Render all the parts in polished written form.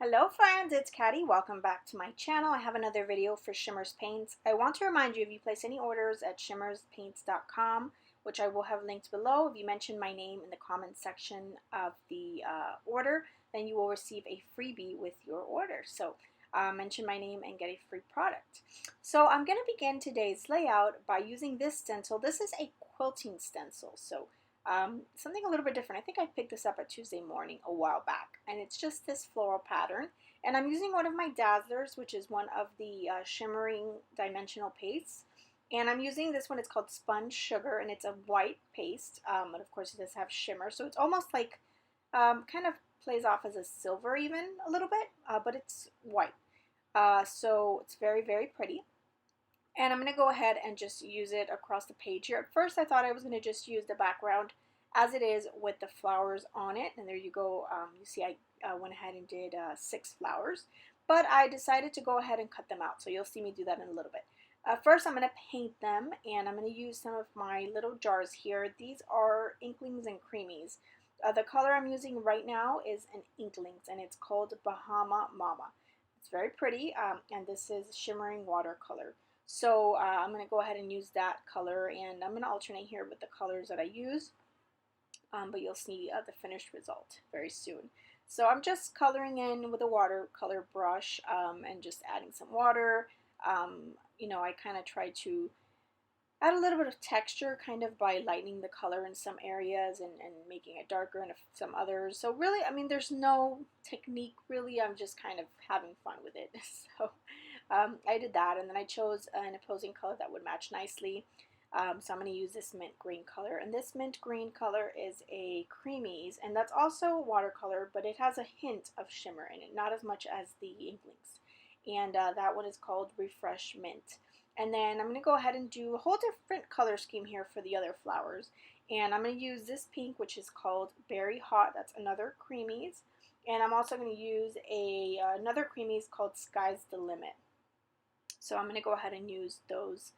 Hello friends, it's Caddy. Welcome back to my channel. I have another video for Shimmers Paints. I want to remind you, if you place any orders at shimmerspaints.com, which I will have linked below, if you mention my name in the comments section of the order, then you will receive a freebie with your order. So mention my name and get a free product. So I'm going to begin today's layout by using this stencil. This is a quilting stencil. So something a little bit different. I think I picked this up at Tuesday morning a while back, and it's just this floral pattern. And I'm using one of my Dazzlers, which is one of the shimmering dimensional pastes. And I'm using this one. It's called Sponge Sugar, and it's a white paste. But of course, it does have shimmer, so it's almost like kind of plays off as a silver, even a little bit, but it's white. So it's very, very pretty. And I'm going to go ahead and just use it across the page here. At first I thought I was going to just use the background as it is with the flowers on it. And there you go. You see I went ahead and did 6 flowers. But I decided to go ahead and cut them out. So you'll see me do that in a little bit. First I'm going to paint them, and I'm going to use some of my little jars here. These are Inklings and Creamies. The color I'm using right now is an Inklings, and it's called Bahama Mama. It's very pretty, and this is shimmering watercolor. So I'm going to go ahead and use that color, and I'm going to alternate here with the colors that I use, but you'll see the finished result very soon. So I'm just coloring in with a watercolor brush and just adding some water. You know, I kind of try to add a little bit of texture kind of by lightening the color in some areas and making it darker in some others. So really, I mean, there's no technique really. I'm just kind of having fun with it. So I did that, and then I chose an opposing color that would match nicely. So I'm going to use this mint green color, and this mint green color is a Creamies, and that's also watercolor, but it has a hint of shimmer in it, not as much as the Inklings. And that one is called Refresh Mint. And then I'm going to go ahead and do a whole different color scheme here for the other flowers. And I'm going to use this pink, which is called Berry Hot. That's another Creamies. And I'm also going to use another Creamies called Sky's the Limit. So I'm going to go ahead and use those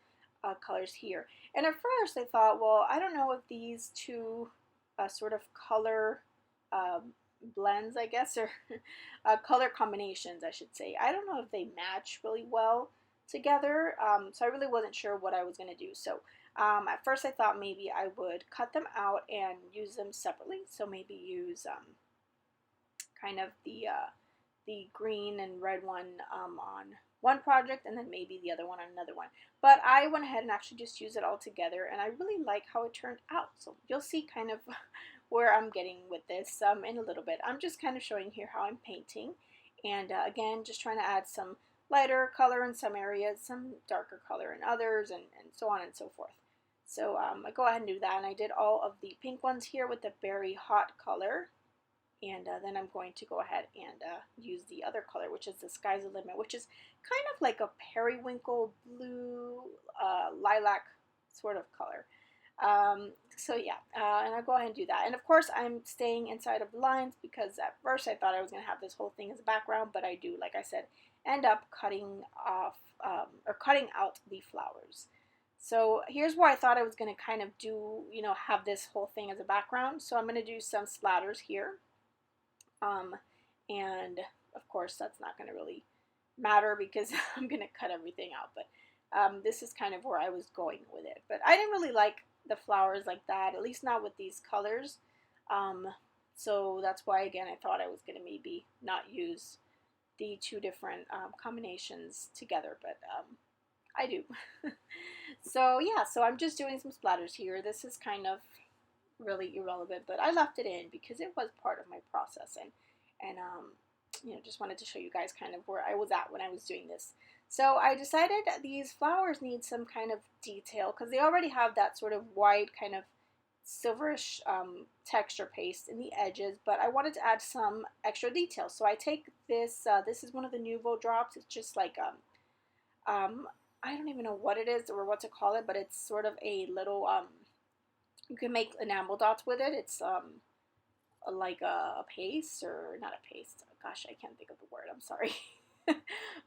colors here. And at first I thought, well, I don't know if these two sort of color blends, I guess, or color combinations, I should say. I don't know if they match really well together, so I really wasn't sure what I was going to do. So at first I thought maybe I would cut them out and use them separately. So maybe use kind of the green and red one on one project, and then maybe the other one on another one. But I went ahead and actually just used it all together, and I really like how it turned out. So you'll see kind of where I'm getting with this in a little bit. I'm just kind of showing here how I'm painting, and again, just trying to add some lighter color in some areas, some darker color in others, and so on and so forth. So I go ahead and do that, and I did all of the pink ones here with the Berry Hot color. And then I'm going to go ahead and use the other color, which is the Sky's the Limit, which is kind of like a periwinkle blue, lilac sort of color. So yeah, and I'll go ahead and do that. And of course, I'm staying inside of the lines because at first I thought I was going to have this whole thing as a background, but I do, like I said, end up cutting off or cutting out the flowers. So here's where I thought I was going to kind of do, you know, have this whole thing as a background. So I'm going to do some splatters here. And of course that's not going to really matter because I'm going to cut everything out, but this is kind of where I was going with it. But I didn't really like the flowers like that, at least not with these colors, so that's why again I thought I was going to maybe not use the two different combinations together, but I do. So yeah, so I'm just doing some splatters here. This is kind of really irrelevant, but I left it in because it was part of my process, and you know, just wanted to show you guys kind of where I was at when I was doing this. So I decided these flowers need some kind of detail because they already have that sort of white kind of silverish texture paste in the edges, but I wanted to add some extra detail. So I take this, this is one of the Nuvo drops. It's just like I don't even know what it is or what to call it, but it's sort of a little you can make enamel dots with it. It's like a paste, or not a paste. Gosh, I can't think of the word. I'm sorry.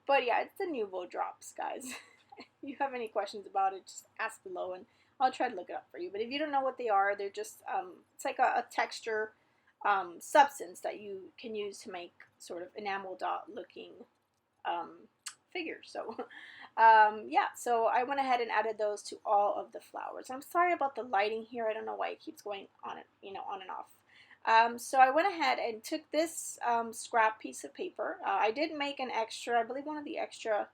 But yeah, it's the Nuvo drops, guys. If you have any questions about it, just ask below and I'll try to look it up for you. But if you don't know what they are, they're just, it's like a texture substance that you can use to make sort of enamel dot looking figure. So yeah, so I went ahead and added those to all of the flowers. I'm sorry about the lighting here. I don't know why it keeps going on, on and off. So I went ahead and took this scrap piece of paper. I did make an extra, I believe one of the extra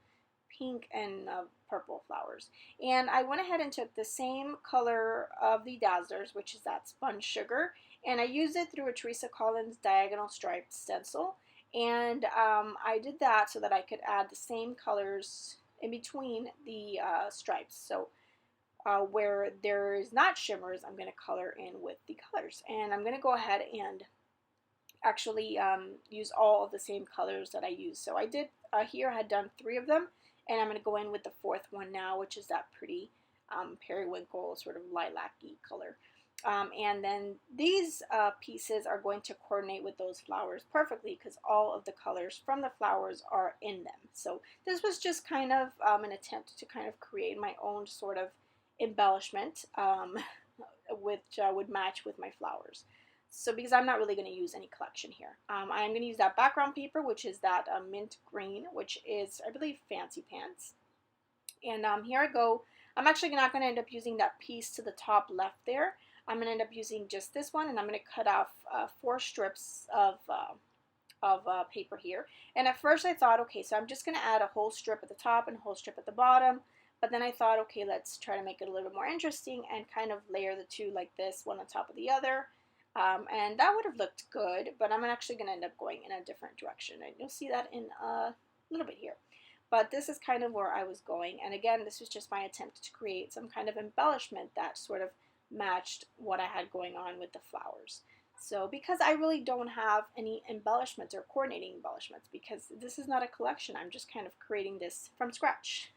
pink and purple flowers. And I went ahead and took the same color of the Dazzlers, which is that sponge sugar, and I used it through a Teresa Collins diagonal striped stencil. And I did that so that I could add the same colors in between the stripes. So where there is not shimmers, I'm going to color in with the colors. And I'm going to go ahead and actually use all of the same colors that I used. So I did here, I had done 3 of them, and I'm going to go in with the 4th one now, which is that pretty periwinkle sort of lilac-y color. And then these pieces are going to coordinate with those flowers perfectly because all of the colors from the flowers are in them. So this was just kind of an attempt to kind of create my own sort of embellishment which would match with my flowers. So because I'm not really going to use any collection here. I am going to use that background paper, which is that mint green, which is, I believe, Fancy Pants. And here I go. I'm actually not going to end up using that piece to the top left there. I'm going to end up using just this one, and I'm going to cut off 4 strips of paper here. And at first I thought, okay, so I'm just going to add a whole strip at the top and a whole strip at the bottom. But then I thought, okay, let's try to make it a little bit more interesting and kind of layer the 2 like this, one on top of the other. And that would have looked good, but I'm actually going to end up going in a different direction. And you'll see that in a little bit here. But this is kind of where I was going. And again, this was just my attempt to create some kind of embellishment that sort of matched what I had going on with the flowers. So because I really don't have any embellishments or coordinating embellishments, because this is not a collection, I'm just kind of creating this from scratch.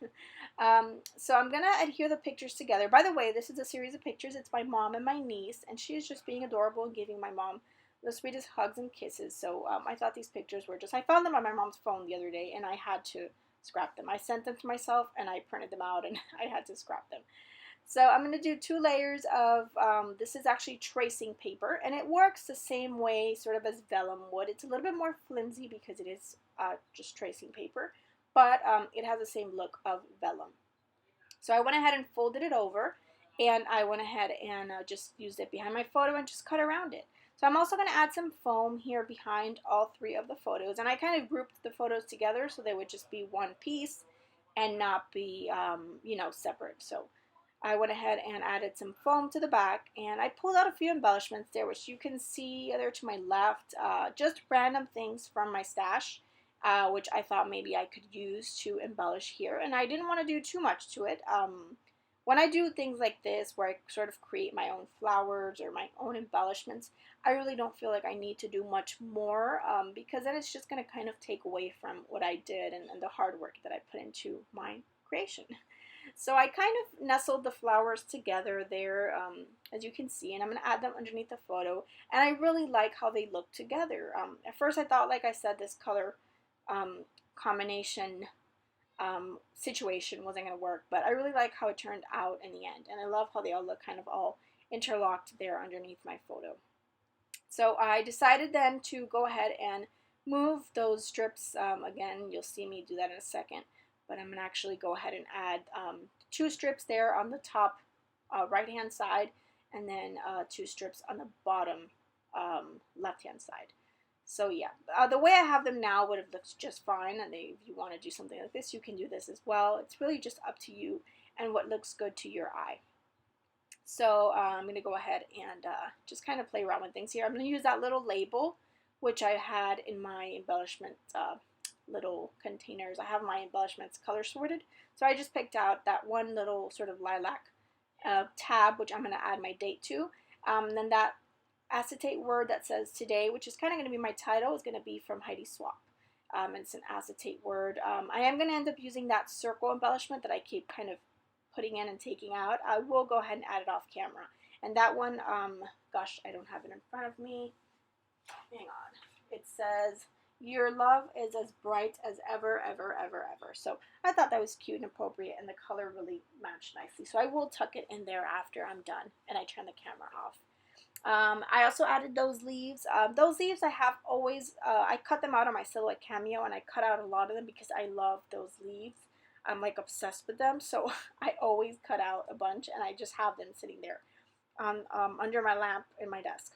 So I'm going to adhere the pictures together. By the way, this is a series of pictures. It's my mom and my niece, and she is just being adorable and giving my mom the sweetest hugs and kisses. So I thought these pictures were just, I found them on my mom's phone the other day, and I had to scrap them. I sent them to myself, and I printed them out, and I had to scrap them. So I'm going to do 2 layers of, this is actually tracing paper, and it works the same way sort of as vellum would. It's a little bit more flimsy because it is just tracing paper, but it has the same look of vellum. So I went ahead and folded it over, and I went ahead and just used it behind my photo and just cut around it. So I'm also going to add some foam here behind all 3 of the photos, and I kind of grouped the photos together so they would just be one piece and not be, you know, separate. So I went ahead and added some foam to the back, and I pulled out a few embellishments there, which you can see there to my left, just random things from my stash, which I thought maybe I could use to embellish here, and I didn't want to do too much to it. When I do things like this, where I sort of create my own flowers or my own embellishments, I really don't feel like I need to do much more, because then it's just going to kind of take away from what I did and the hard work that I put into my creation. So I kind of nestled the flowers together there, as you can see, and I'm going to add them underneath the photo. And I really like how they look together. At first I thought, like I said, this color combination situation wasn't going to work, but I really like how it turned out in the end. And I love how they all look kind of all interlocked there underneath my photo. So I decided then to go ahead and move those strips. Again, you'll see me do that in a second. But I'm going to actually go ahead and add 2 strips there on the top right hand side, and then 2 strips on the bottom left hand side. So yeah, the way I have them now would have looked just fine, and if you want to do something like this, you can do this as well. It's really just up to you and what looks good to your eye. So I'm going to go ahead and just kind of play around with things here. I'm going to use that little label, which I had in my embellishment little containers. I have my embellishments color sorted, so I just picked out that one little sort of lilac tab, which I'm going to add my date to. Then that acetate word that says today, which is kind of going to be my title, is going to be from Heidi Swapp. It's an acetate word. I am going to end up using that circle embellishment that I keep kind of putting in and taking out. I will go ahead and add it off camera. And that one, gosh, I don't have it in front of me. Hang on. It says, "Your love is as bright as ever, ever, ever, ever." So I thought that was cute and appropriate, and the color really matched nicely. So I will tuck it in there after I'm done and I turn the camera off. I also added those leaves. Those leaves I have always, I cut them out on my Silhouette Cameo, and I cut out a lot of them because I love those leaves. I'm like obsessed with them, so I always cut out a bunch, and I just have them sitting there on under my lamp in my desk.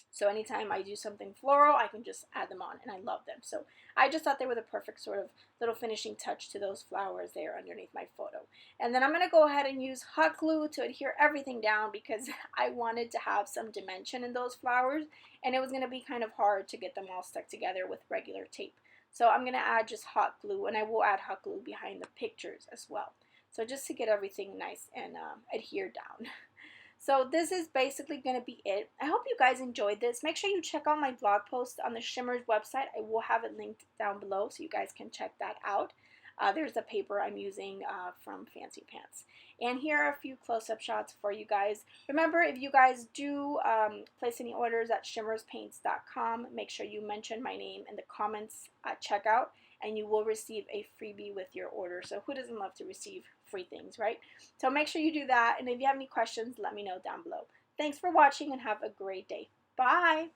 So anytime I do something floral, I can just add them on, and I love them. So I just thought they were the perfect sort of little finishing touch to those flowers there underneath my photo. And then I'm going to go ahead and use hot glue to adhere everything down because I wanted to have some dimension in those flowers, and it was going to be kind of hard to get them all stuck together with regular tape. So I'm going to add just hot glue, and I will add hot glue behind the pictures as well. So just to get everything nice and adhered down. So this is basically going to be it. I hope you guys enjoyed this. Make sure you check out my blog post on the Shimmers website. I will have it linked down below so you guys can check that out. There's the paper I'm using from Fancy Pants. And here are a few close-up shots for you guys. Remember, if you guys do place any orders at shimmerspaints.com, make sure you mention my name in the comments at checkout, and you will receive a freebie with your order. So who doesn't love to receive free things, right? So make sure you do that. And if you have any questions, let me know down below. Thanks for watching and have a great day. Bye!